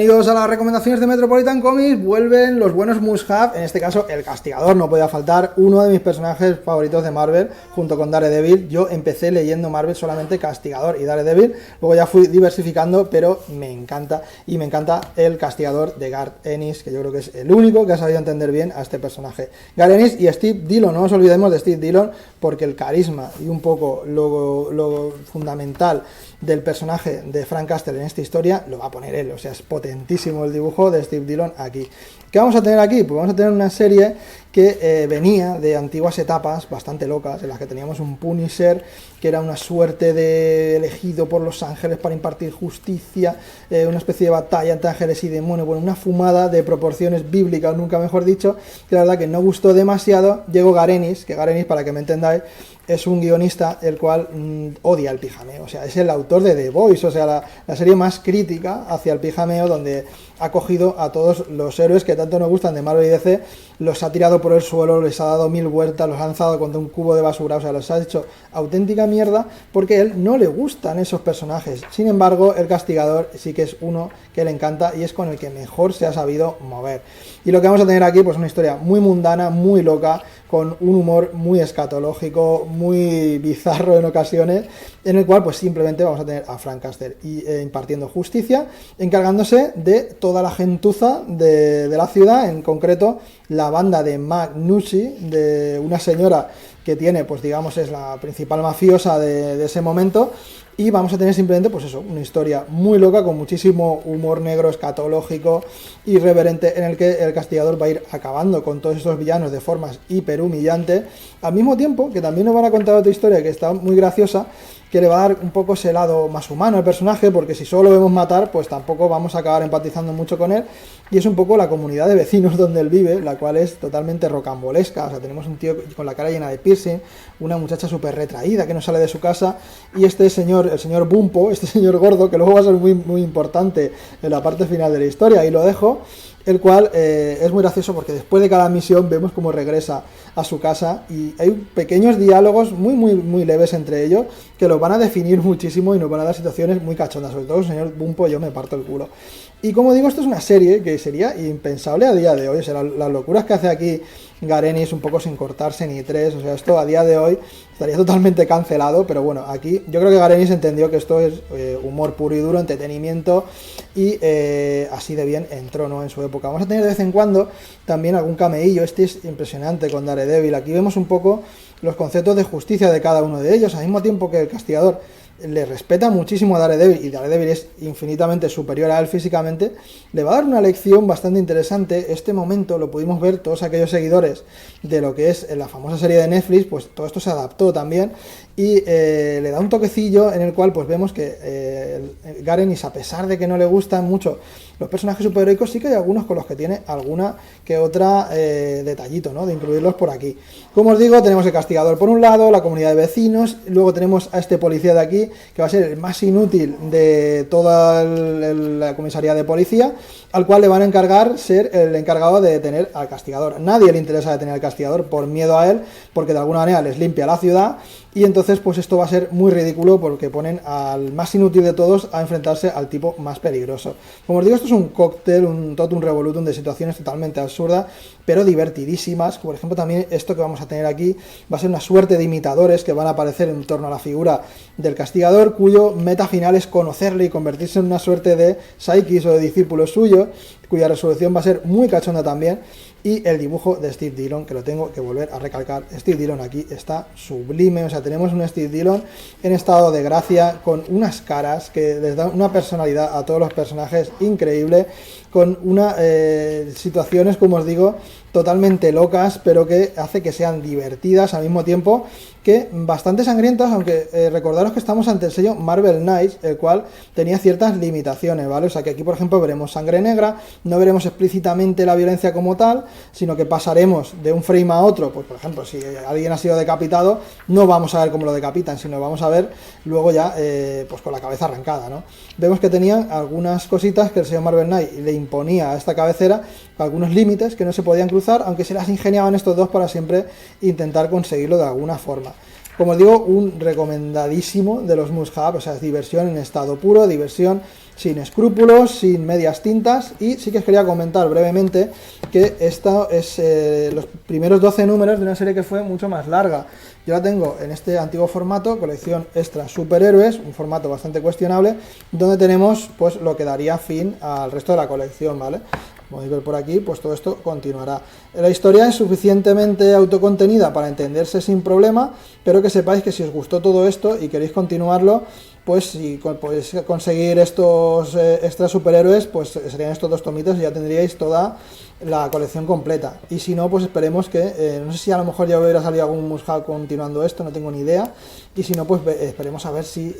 Bienvenidos a las recomendaciones de Metropolitan Comics. Vuelven los buenos must-have, en este caso el Castigador, no podía faltar, uno de mis personajes favoritos de Marvel, junto con Daredevil. Yo empecé leyendo Marvel solamente Castigador y Daredevil, luego ya fui diversificando, pero me encanta, y me encanta el Castigador de Garth Ennis, que yo creo que es el único que ha sabido entender bien a este personaje. Garth Ennis y Steve Dillon, no nos olvidemos de Steve Dillon, porque el carisma y un poco lo fundamental del personaje de Frank Castle en esta historia lo va a poner él, o sea, es potentísimo el dibujo de Steve Dillon aquí. ¿Qué vamos a tener aquí? Pues vamos a tener una serie que venía de antiguas etapas bastante locas, en las que teníamos un Punisher que era una suerte de elegido por los ángeles para impartir justicia, una especie de batalla entre ángeles y demonios, bueno, una fumada de proporciones bíblicas, nunca mejor dicho, que la verdad que no gustó demasiado. Llegó Garth Ennis, que Garth Ennis, para que me entendáis, es un guionista el cual odia el pijameo, o sea, es el autor de The Boys, o sea, la serie más crítica hacia el pijameo, donde ha cogido a todos los héroes que tanto nos gustan de Marvel y DC, los ha tirado por el suelo, les ha dado 1000 vueltas, los ha lanzado contra un cubo de basura, o sea, los ha hecho auténtica mierda, porque a él no le gustan esos personajes. Sin embargo, el Castigador sí que es uno que le encanta y es con el que mejor se ha sabido mover. Y lo que vamos a tener aquí, pues una historia muy mundana, muy loca, con un humor muy escatológico, muy bizarro en ocasiones, en el cual pues simplemente vamos a tener a Frank Castle impartiendo justicia, encargándose de toda la gentuza de la ciudad, en concreto la banda de Magnucci, de una señora que tiene, pues digamos, es la principal mafiosa de ese momento. Y vamos a tener simplemente, pues eso, una historia muy loca, con muchísimo humor negro, escatológico, irreverente, en el que el Castigador va a ir acabando con todos estos villanos de formas hiper humillantes, al mismo tiempo que también nos van a contar otra historia que está muy graciosa, que le va a dar un poco ese lado más humano al personaje, porque si solo lo vemos matar, pues tampoco vamos a acabar empatizando mucho con él, y es un poco la comunidad de vecinos donde él vive, la cual es totalmente rocambolesca. O sea, tenemos un tío con la cara llena de piercing, una muchacha súper retraída que no sale de su casa, y este señor, el señor Bumpo, este señor gordo, que luego va a ser muy, muy importante en la parte final de la historia, y lo dejo, el cual es muy gracioso porque después de cada misión vemos cómo regresa a su casa y hay pequeños diálogos muy muy muy leves entre ellos que los van a definir muchísimo y nos van a dar situaciones muy cachondas. Sobre todo el señor Bumpo, yo me parto el culo. Y como digo, esto es una serie que sería impensable a día de hoy, o sea, las locuras que hace aquí Garth Ennis, un poco sin cortarse ni tres, o sea, esto a día de hoy estaría totalmente cancelado, pero bueno, aquí yo creo que Garth Ennis entendió que esto es humor puro y duro, entretenimiento, y así de bien entró, ¿no?, en su época. Vamos a tener de vez en cuando también algún cameillo. Este es impresionante con Daredevil. Aquí vemos un poco los conceptos de justicia de cada uno de ellos, al mismo tiempo que el Castigador le respeta muchísimo a Daredevil y Daredevil es infinitamente superior a él físicamente, le va a dar una lección bastante interesante. Este momento lo pudimos ver todos aquellos seguidores de lo que es la famosa serie de Netflix, pues todo esto se adaptó también y le da un toquecillo en el cual pues vemos que Garth Ennis, a pesar de que no le gustan mucho los personajes superheroicos, sí que hay algunos con los que tiene alguna que otra detallito, ¿no?, de incluirlos por aquí. Como os digo, tenemos el Castigador por un lado, la comunidad de vecinos, luego tenemos a este policía de aquí, que va a ser el más inútil de toda la comisaría de policía, al cual le van a encargar ser el encargado de detener al Castigador. Nadie le interesa detener al Castigador por miedo a él, porque de alguna manera les limpia la ciudad, y entonces pues esto va a ser muy ridículo porque ponen al más inútil de todos a enfrentarse al tipo más peligroso. Como os digo, esto es un cóctel, un totum revolutum de situaciones totalmente absurdas, pero divertidísimas. Por ejemplo, también esto que vamos a tener aquí va a ser una suerte de imitadores que van a aparecer en torno a la figura del Castigador, cuyo meta final es conocerle y convertirse en una suerte de psiquis o de discípulo suyo, cuya resolución va a ser muy cachonda también. Y el dibujo de Steve Dillon, que lo tengo que volver a recalcar, Steve Dillon aquí está sublime. O sea, tenemos un Steve Dillon en estado de gracia, con unas caras que les dan una personalidad a todos los personajes increíble, con unas situaciones, como os digo, totalmente locas, pero que hace que sean divertidas al mismo tiempo que bastante sangrientas, aunque recordaros que estamos ante el sello Marvel Knights, el cual tenía ciertas limitaciones, ¿vale? O sea, que aquí, por ejemplo, veremos sangre negra, no veremos explícitamente la violencia como tal, sino que pasaremos de un frame a otro. Pues, por ejemplo, si alguien ha sido decapitado, no vamos a ver cómo lo decapitan, sino vamos a ver luego ya, pues con la cabeza arrancada, ¿no? Vemos que tenían algunas cositas que el sello Marvel Knight le imponía a esta cabecera, algunos límites que no se podían cruzar, aunque se las ingeniaban estos dos para siempre intentar conseguirlo de alguna forma. Como os digo, un recomendadísimo de los must-have, o sea, es diversión en estado puro, diversión sin escrúpulos, sin medias tintas. Y sí que os quería comentar brevemente que esta es los primeros 12 números de una serie que fue mucho más larga. Yo la tengo en este antiguo formato, colección extra superhéroes, un formato bastante cuestionable, donde tenemos pues lo que daría fin al resto de la colección, ¿vale? Como digo por aquí, pues todo esto continuará. La historia es suficientemente autocontenida para entenderse sin problema, pero que sepáis que si os gustó todo esto y queréis continuarlo, pues si podéis conseguir estos extras superhéroes, pues serían estos 2 tomitos y ya tendríais toda la colección completa. Y si no, pues esperemos que, no sé si a lo mejor ya hubiera salido algún Must-Have continuando esto, no tengo ni idea. Y si no, pues esperemos a ver si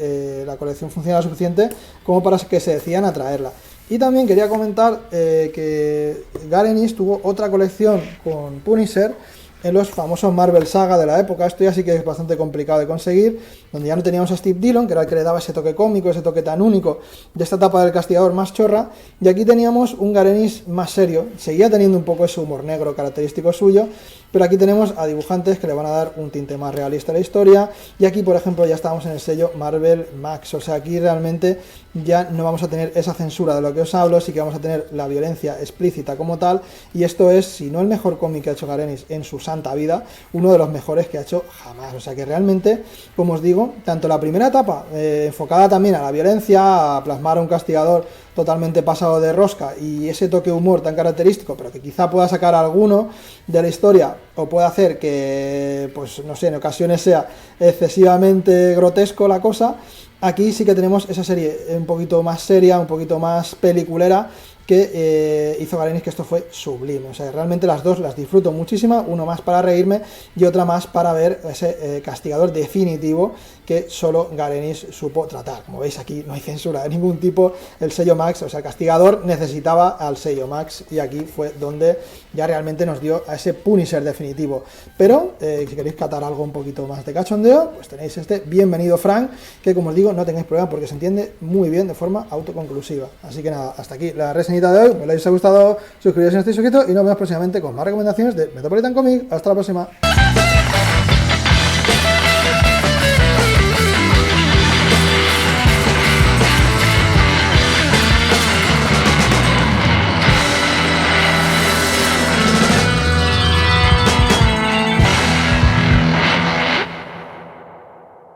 la colección funciona lo suficiente como para que se decidan a traerla. Y también quería comentar que Garenis tuvo otra colección con Punisher en los famosos Marvel Saga de la época. Esto ya sí que es bastante complicado de conseguir, donde ya no teníamos a Steve Dillon, que era el que le daba ese toque cómico, ese toque tan único de esta etapa del Castigador más chorra, y aquí teníamos un Garenis más serio. Seguía teniendo un poco ese humor negro característico suyo, pero aquí tenemos a dibujantes que le van a dar un tinte más realista a la historia, y aquí por ejemplo ya estamos en el sello Marvel Max, o sea, aquí realmente ya no vamos a tener esa censura de lo que os hablo, sí que vamos a tener la violencia explícita como tal, y esto es, si no el mejor cómic que ha hecho Garenis en su santa vida, uno de los mejores que ha hecho jamás. O sea que realmente, como os digo, tanto la primera etapa, enfocada también a la violencia, a plasmar a un castigador totalmente pasado de rosca y ese toque humor tan característico, pero que quizá pueda sacar alguno de la historia o pueda hacer que, pues no sé, en ocasiones sea excesivamente grotesco la cosa. Aquí sí que tenemos esa serie un poquito más seria, un poquito más peliculera, que hizo Garenis, que esto fue sublime. O sea, realmente las dos las disfruto muchísimo, uno más para reírme y otra más para ver ese castigador definitivo que solo Garenis supo tratar. Como veis, aquí no hay censura de ningún tipo, el sello Max, o sea, el castigador necesitaba al sello Max y aquí fue donde ya realmente nos dio a ese Punisher definitivo. Pero si queréis catar algo un poquito más de cachondeo, pues tenéis este Bienvenido Frank, que como os digo, no tengáis problema porque se entiende muy bien de forma autoconclusiva. Así que nada, hasta aquí la reseñita de hoy. Me os ha gustado, suscribiros si no estáis suscritos y nos vemos próximamente con más recomendaciones de Metropolitan Comics. Hasta la próxima.